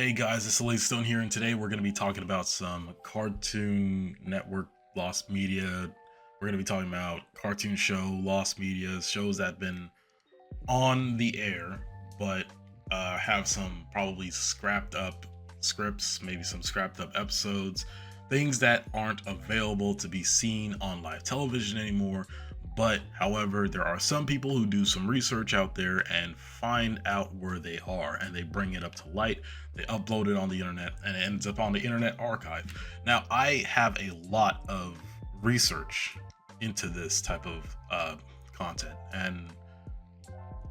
Hey guys, it's Elite Stone here, and today we're going to be talking about some Cartoon Network lost media. We're going to be talking about cartoon show lost media, shows that have been on the air, but have some probably scrapped up scripts, maybe some scrapped up episodes, things that aren't available to be seen on live television anymore. But however, there are some people who do some research out there and find out where they are, and they bring it up to light. They upload it on the internet, and it ends up on the Internet Archive. Now, I have a lot of research into this type of content, and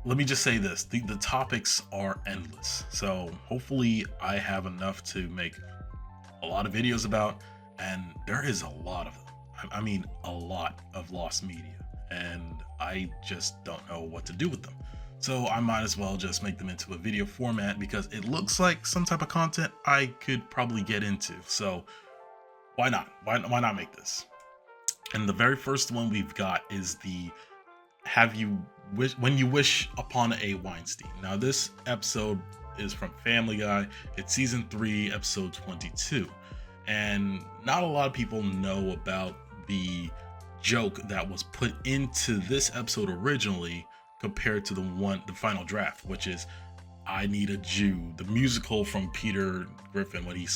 let me just say this: the topics are endless. So hopefully, I have enough to make a lot of videos about, and there is a lot of them. I mean, a lot of lost media, and I just don't know what to do with them. So I might as well just make them into a video format because it looks like some type of content I could probably get into. So why not? Why not make this? And the very first one we've got is the have you wish when you wish upon a Weinstein. Now this episode is from Family Guy. It's season 3, episode 22. And not a lot of people know about the joke that was put into this episode originally compared to the final draft, which is I Need a Jew, the musical from Peter Griffin, when he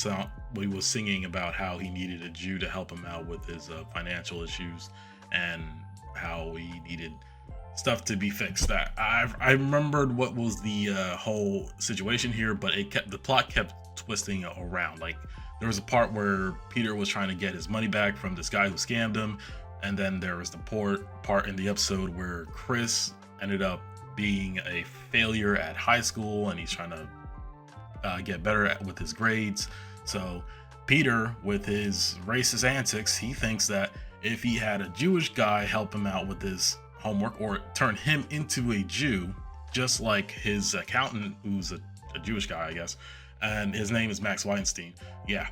was singing about how he needed a Jew to help him out with his financial issues and how he needed stuff to be fixed. That I remembered what was the whole situation here, but the plot kept twisting around. Like there was a part where Peter was trying to get his money back from this guy who scammed him, and then there was the part in the episode where Chris ended up being a failure at high school, and he's trying to get better with his grades. So Peter, with his racist antics, he thinks that if he had a Jewish guy help him out with his homework or turn him into a Jew, just like his accountant, who's a Jewish guy, I guess, and his name is Max Weinstein. Yeah,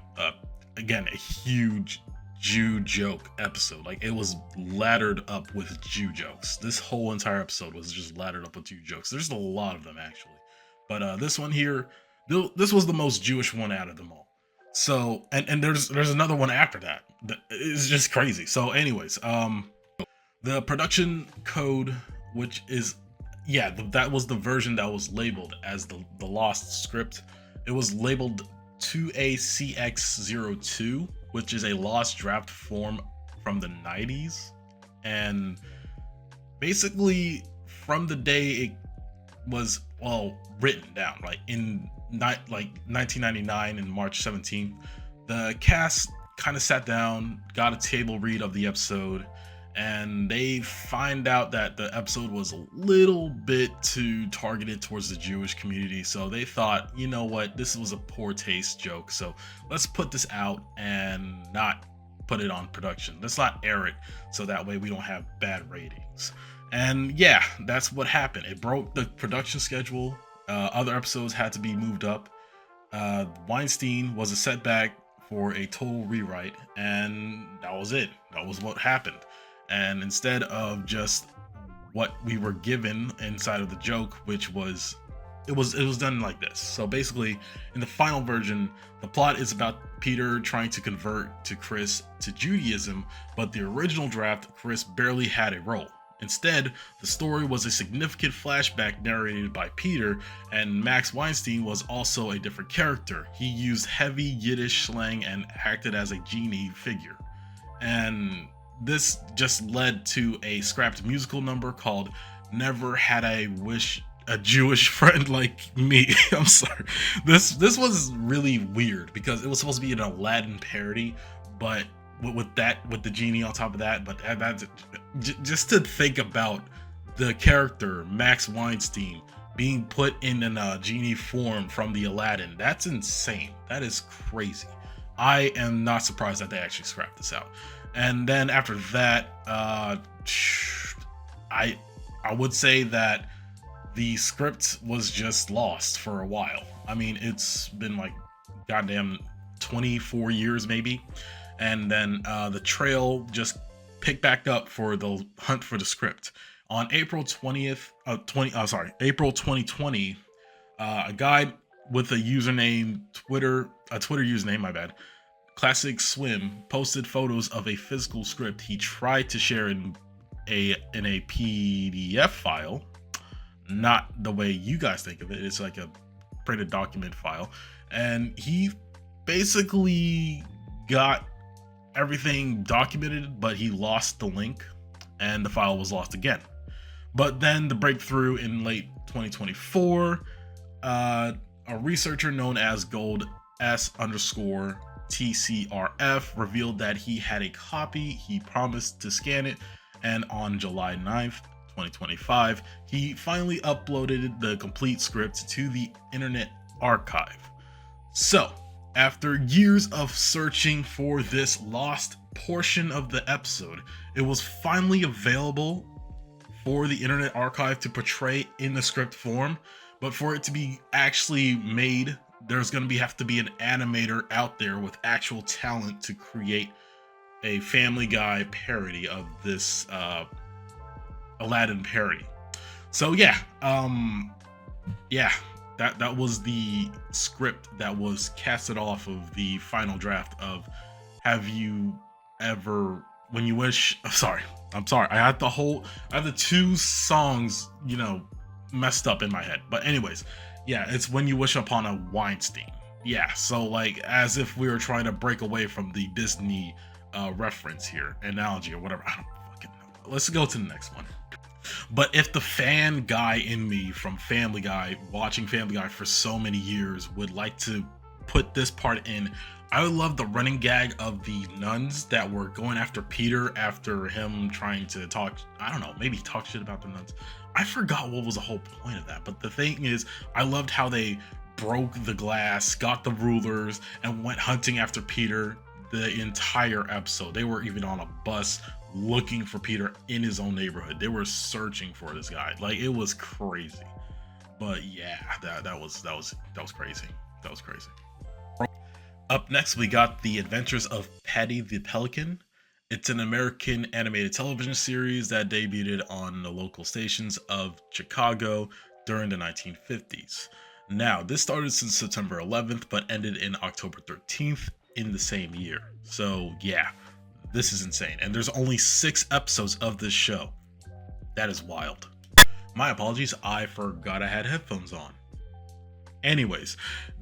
again, a huge Jew joke episode. Like it was laddered up with Jew jokes. This whole entire episode was just laddered up with Jew jokes. There's a lot of them actually, but this one here, this was the most Jewish one out of them all. So and there's another one after that. It's just crazy. So anyways, the production code, which is that was the version that was labeled as the lost script. It was labeled 2ACX02, which is a lost draft form from the 90s. And basically from the day it was written down, like in 1999 in March 17th, the cast kind of sat down, got a table read of the episode, and they find out that the episode was a little bit too targeted towards the Jewish community. So they thought, you know what, this was a poor taste joke, so let's put this out and not put it on production. Let's not air it so that way we don't have bad ratings. And yeah, that's what happened. It broke the production schedule. Other episodes had to be moved up. Weinstein was a setback for a total rewrite, and that was it. That was what happened. And instead of just what we were given inside of the joke, which was it was done like this. So basically, in the final version, the plot is about Peter trying to convert to Chris to Judaism, but the original draft, Chris barely had a role. Instead, the story was a significant flashback narrated by Peter, and Max Weinstein was also a different character. He used heavy Yiddish slang and acted as a genie figure. And this just led to a scrapped musical number called Never Had I Wish a Jewish Friend Like Me. I'm sorry. This was really weird because it was supposed to be an Aladdin parody, but with the genie on top of that. But just to think about the character Max Weinstein being put in a genie form from the Aladdin, that's insane. That is crazy. I am not surprised that they actually scrapped this out. And then after that, I would say that the script was just lost for a while. I mean, it's been like goddamn 24 years maybe, and then the trail just picked back up for the hunt for the script on April 20th, April 2020. A guy with a Twitter username, my bad. Classic Swim posted photos of a physical script he tried to share in a PDF file, not the way you guys think of it. It's like a printed document file, and he basically got everything documented, but he lost the link and the file was lost again. But then the breakthrough in late 2024, a researcher known as Gold S underscore TCRF revealed that he had a copy. He promised to scan it, and on July 9th, 2025, he finally uploaded the complete script to the Internet Archive. So, after years of searching for this lost portion of the episode, it was finally available for the Internet Archive to portray in the script form. But for it to be actually made, there's going to have to be an animator out there with actual talent to create a Family Guy parody of this Aladdin parody. So yeah, that was the script that was casted off of the final draft of Have You Ever When You Wish. I'm sorry. I have the two songs, messed up in my head. But anyways, yeah, it's When You Wish Upon a Weinstein. Yeah, so like as if we were trying to break away from the Disney reference here, analogy or whatever. I don't fucking know. Let's go to the next one. But if the fan guy in me from Family Guy, watching Family Guy for so many years, would like to put this part in, I would love the running gag of the nuns that were going after Peter after him trying to maybe talk shit about the nuns. I forgot what was the whole point of that. But the thing is, I loved how they broke the glass, got the rulers, and went hunting after Peter the entire episode. They were even on a bus looking for Peter in his own neighborhood. They were searching for this guy. Like, it was crazy. But yeah, that was crazy. That was crazy. Up next, we got The Adventures of Paddy the Pelican. It's an American animated television series that debuted on the local stations of Chicago during the 1950s. Now, this started since September 11th, but ended in October 13th in the same year. So yeah, this is insane. And there's only 6 episodes of this show. That is wild. My apologies, I forgot I had headphones on. Anyways,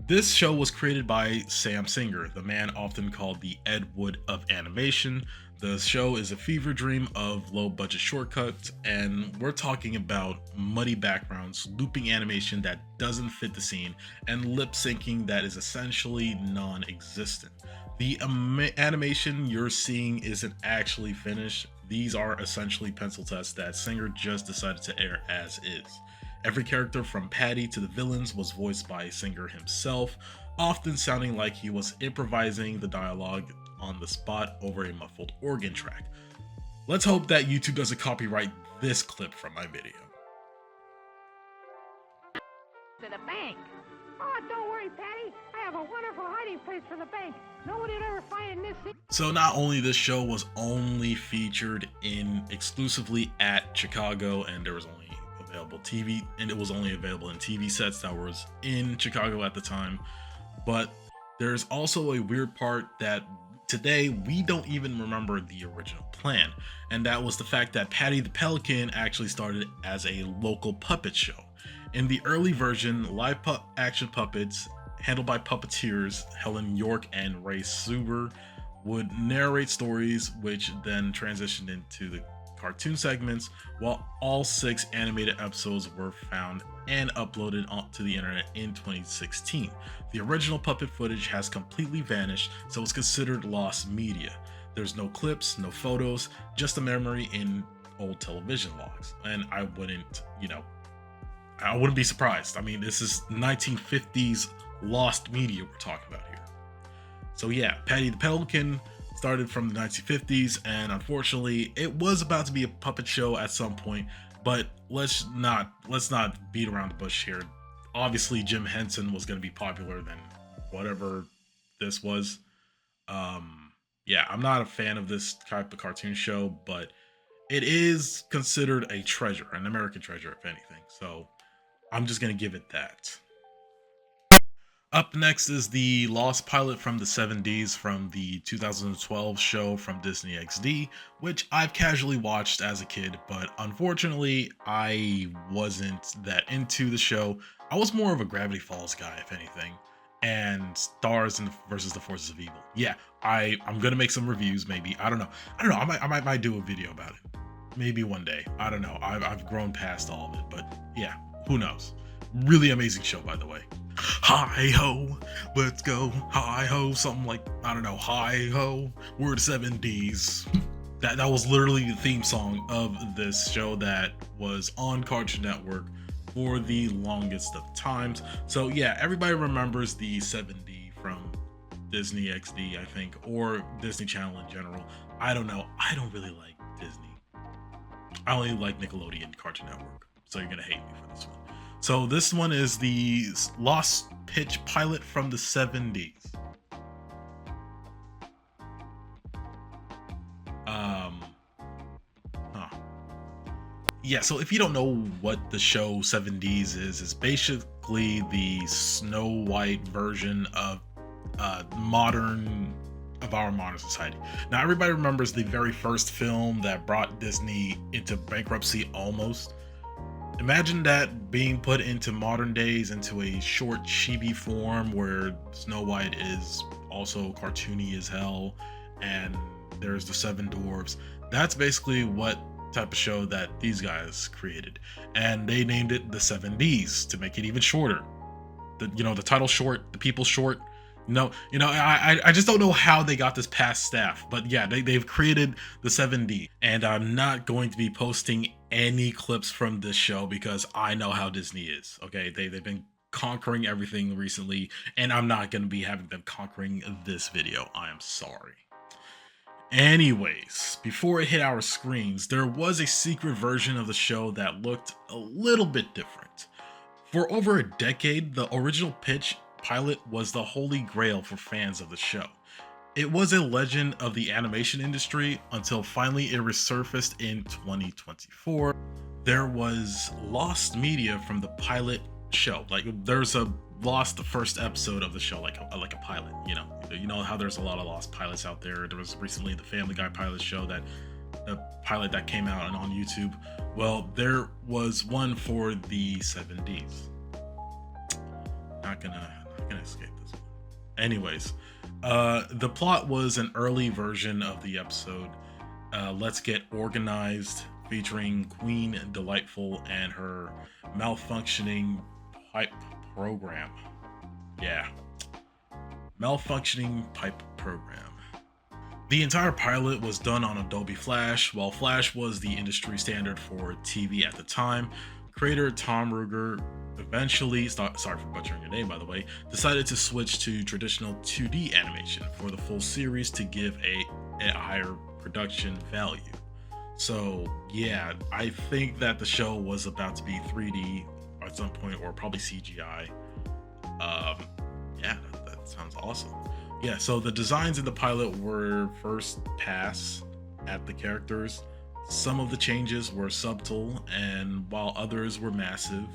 this show was created by Sam Singer, the man often called the Ed Wood of animation. The show is a fever dream of low budget shortcuts, and we're talking about muddy backgrounds, looping animation that doesn't fit the scene, and lip syncing that is essentially non-existent. The animation you're seeing isn't actually finished. These are essentially pencil tests that Singer just decided to air as is. Every character from Paddy to the villains was voiced by Singer himself, often sounding like he was improvising the dialogue on the spot over a muffled organ track. Let's hope that YouTube doesn't copyright this clip from my video. To the bank. Oh, don't worry, Paddy. I have a wonderful hiding place for the bank. Nobody will ever find it in this city. So not only this show was only featured exclusively at Chicago, and there was only available TV, and it was only available in TV sets that was in Chicago at the time, but there's also a weird part that today we don't even remember the original plan, and that was the fact that Paddy the Pelican actually started as a local puppet show. In the early version, live action puppets handled by puppeteers Helen York and Ray Suber would narrate stories, which then transitioned into the cartoon segments, while all 6 animated episodes were found and uploaded onto the internet in 2016. The original puppet footage has completely vanished, so it's considered lost media. There's no clips, no photos, just a memory in old television logs. And I wouldn't be surprised. I mean, this is 1950s lost media we're talking about here. So yeah, Paddy the Pelican started from the 1950s, and unfortunately it was about to be a puppet show at some point, but let's not beat around the bush here. Obviously Jim Henson was going to be popular than whatever this was. Yeah, I'm not a fan of this type of cartoon show, but it is considered a treasure, an American treasure if anything, so I'm just going to give it that. Up next is the Lost Pilot from the 70s from the 2012 show from Disney XD, which I've casually watched as a kid, but unfortunately, I wasn't that into the show. I was more of a Gravity Falls guy, if anything, and Stars and versus the Forces of Evil. Yeah, I'm gonna make some reviews, maybe. I don't know. I might do a video about it. Maybe one day. I don't know. I've grown past all of it, but yeah, who knows? Really amazing show, by the way. Hi ho, let's go. Hi ho, something like, I don't know, hi ho, we're the 70s. That was literally the theme song of this show that was on Cartoon Network for the longest of times. So yeah, everybody remembers the 70 from Disney XD, I think, or Disney Channel in general. I don't know. I don't really like Disney. I only like Nickelodeon Cartoon Network. So you're gonna hate me for this one. So this one is the Lost Pitch pilot from the 70s. Huh. Yeah, so if you don't know what the show 70s is, it's basically the Snow White version of our modern society. Now everybody remembers the very first film that brought Disney into bankruptcy almost. Imagine that being put into modern days into a short chibi form where Snow White is also cartoony as hell and there's the seven dwarves. That's basically what type of show that these guys created. And they named it the 7Ds to make it even shorter. The title short, the people short. I just don't know how they got this past staff, but yeah, they've created the 7D, and I'm not going to be posting any clips from this show because I know how Disney is. Okay, they've been conquering everything recently, and I'm not going to be having them conquering this video. I am sorry. Anyways, before it hit our screens, there was a secret version of the show that looked a little bit different. For over a decade, the original pitch pilot was the holy grail for fans of the show. It was a legend of the animation industry until finally it resurfaced in 2024. There was lost media from the pilot show. Like there's a lost first episode of the show, like a pilot. You know how there's a lot of lost pilots out there. There was recently the Family Guy pilot show, that the pilot that came out on YouTube. Well, there was one for the 7Ds. Not gonna escape this one. Anyways, the plot was an early version of the episode Let's Get Organized, featuring Queen Delightful and her malfunctioning pipe program. Yeah, malfunctioning pipe program. The entire pilot was done on Adobe Flash. While Flash was the industry standard for TV at the time, creator Tom Ruegger eventually, sorry for butchering your name by the way, decided to switch to traditional 2D animation for the full series to give a higher production value. So yeah, I think that the show was about to be 3D at some point, or probably CGI. Yeah, that sounds awesome. Yeah, so the designs in the pilot were first pass at the characters. Some of the changes were subtle, and while others were massive.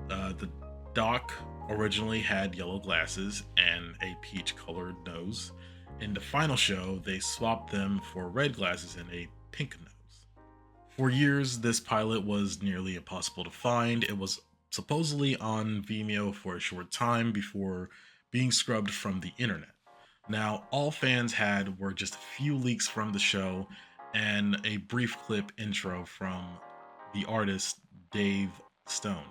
The Doc originally had yellow glasses and a peach-colored nose. In the final show, they swapped them for red glasses and a pink nose. For years, this pilot was nearly impossible to find. It was supposedly on Vimeo for a short time before being scrubbed from the internet. Now, all fans had were just a few leaks from the show and a brief clip intro from the artist Dave Stone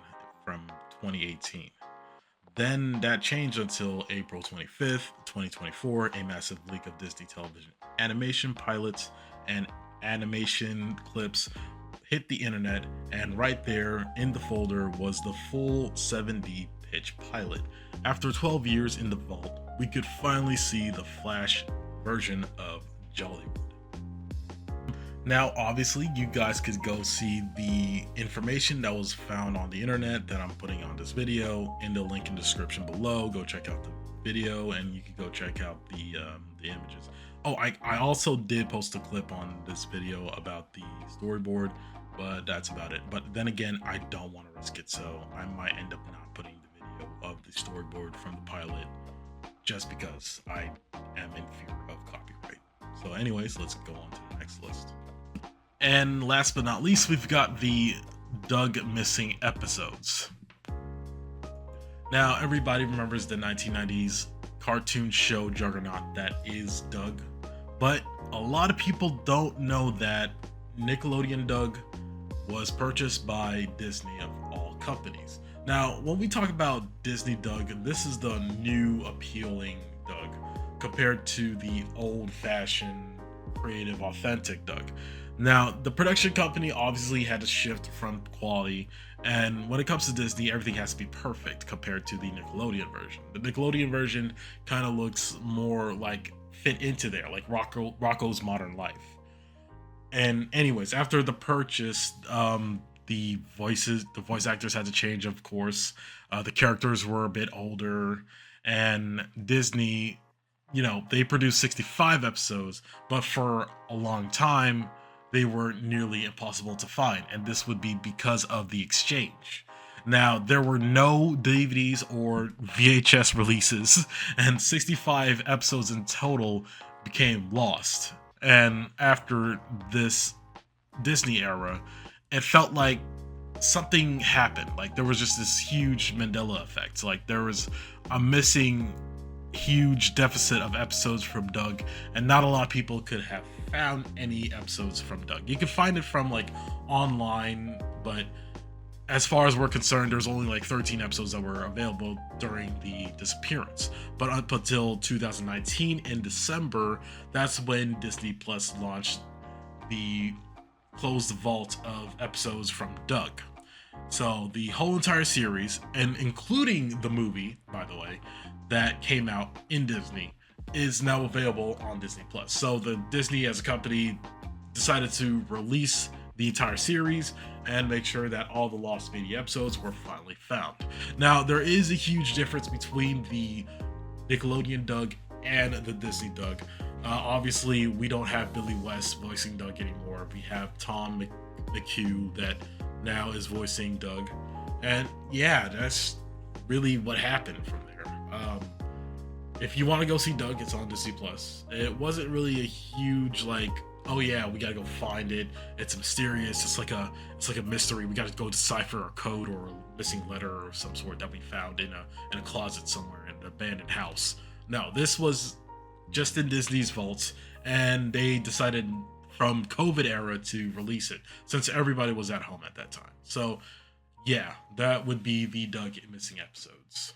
from 2018. Then that changed until April 25th, 2024, a massive leak of Disney television animation pilots and animation clips hit the internet, and right there in the folder was the full 7D pitch pilot. After 12 years in the vault, we could finally see the Flash version of Jollywood. Now, obviously, you guys could go see the information that was found on the internet that I'm putting on this video in the link in the description below. Go check out the video, and you can go check out the images. Oh, I also did post a clip on this video about the storyboard, but that's about it. But then again, I don't want to risk it, so I might end up not putting the video of the storyboard from the pilot, just because I am in fear of copyright. So anyways, let's go on to the next list. And last but not least, we've got the Doug missing episodes. Now, everybody remembers the 1990s cartoon show juggernaut that is Doug, but a lot of people don't know that Nickelodeon Doug was purchased by Disney of all companies. Now, when we talk about Disney Doug, this is the new appealing Doug compared to the old-fashioned, creative, authentic Doug. Now, the production company obviously had to shift from quality, and when it comes to Disney, everything has to be perfect compared to the Nickelodeon version. The Nickelodeon version kind of looks more like fit into there, like Rocko's Modern Life. And anyways, after the purchase, the voice actors had to change, of course. The characters were a bit older, and Disney, they produced 65 episodes, but for a long time, they were nearly impossible to find, and this would be because of the exchange. Now, there were no DVDs or VHS releases, and 65 episodes in total became lost. And after this Disney era, it felt like something happened. Like, there was just this huge Mandela effect. Like, there was a missing huge deficit of episodes from Doug, and not a lot of people could have found any episodes from Doug. You could find it from like online, but as far as we're concerned, there's only like 13 episodes that were available during the disappearance. But up until 2019 in December, that's when Disney Plus launched the closed vault of episodes from Doug. So the whole entire series, and including the movie, by the way, that came out in Disney, is now available on Disney Plus. So the Disney as a company decided to release the entire series and make sure that all the lost media episodes were finally found. Now, there is a huge difference between the Nickelodeon Doug and the Disney Doug. Obviously, we don't have Billy West voicing Doug anymore. We have Tom McHugh that now is voicing Doug. And yeah, that's really what happened from there. If you want to go see Doug, it's on Disney Plus. It wasn't really a huge like, oh yeah, we gotta go find it. It's mysterious. It's like a mystery. We gotta go decipher a code or a missing letter or some sort that we found in a closet somewhere in an abandoned house. No, this was just in Disney's vaults, and they decided from COVID era to release it since everybody was at home at that time. So yeah, that would be the Doug missing episodes.